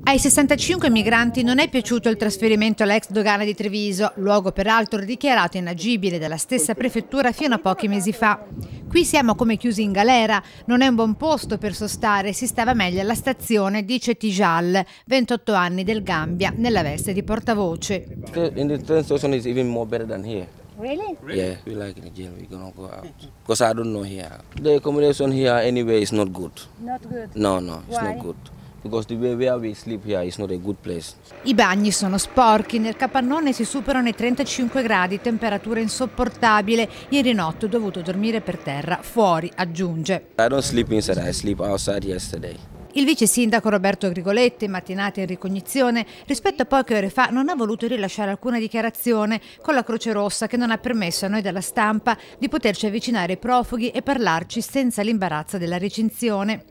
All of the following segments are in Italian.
Ai 65 migranti non è piaciuto il trasferimento all'ex dogana di Treviso, luogo peraltro dichiarato inagibile dalla stessa prefettura fino a pochi mesi fa. Qui siamo come chiusi in galera, non è un buon posto per sostare, si stava meglio alla stazione, dice Tijal, 28 anni, del Gambia, nella veste di portavoce. In the train station is even more better than here. Really? Yeah, we like in the jail, we're gonna go out. Because I don't know here. The accommodation here anyway is not good. Not good. No, it's Why? not good. Because the way where we sleep here is not a good place. I bagni sono sporchi, nel capannone si superano i 35 gradi, temperatura insopportabile. Ieri notte ho dovuto dormire per terra, fuori, aggiunge. I don't sleep inside, I sleep outside yesterday. Il vice sindaco Roberto Grigoletti, mattinata in ricognizione, rispetto a poche ore fa non ha voluto rilasciare alcuna dichiarazione, con la Croce Rossa che non ha permesso a noi della stampa di poterci avvicinare ai profughi e parlarci senza l'imbarazzo della recinzione.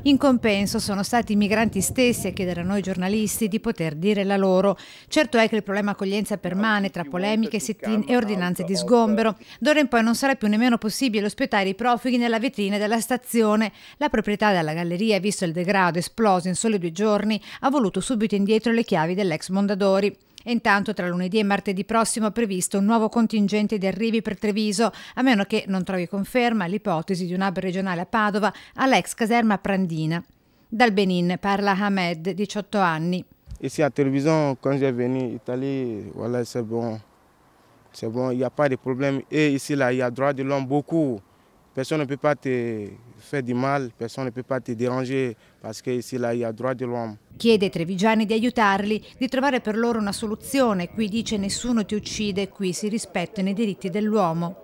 In compenso sono stati i migranti stessi a chiedere a noi giornalisti di poter dire la loro. Certo è che il problema accoglienza permane tra polemiche, sit-in e ordinanze di sgombero. D'ora in poi non sarà più nemmeno possibile ospitare i profughi nella vetrina della stazione. La proprietà della galleria, visto il degrado esploso in soli 2 giorni, ha voluto subito indietro le chiavi dell'ex Mondadori. E intanto tra lunedì e martedì prossimo è previsto un nuovo contingente di arrivi per Treviso, a meno che non trovi conferma l'ipotesi di un hub regionale a Padova all'ex caserma Prandina. Dal Benin parla Ahmed, 18 anni. Ici à Treviso, quand j'ai venu en Italie, voilà, c'est bon, il n'y a pas de problème. Et ici, là, il y a droit de l'homme beaucoup. Personne ne peut pas te faire du mal, personne ne peut pas te déranger, parce que ici, là, il y a droit de l'homme. Chiede ai trevigiani di aiutarli, di trovare per loro una soluzione. Qui dice nessuno ti uccide, qui si rispettano i diritti dell'uomo.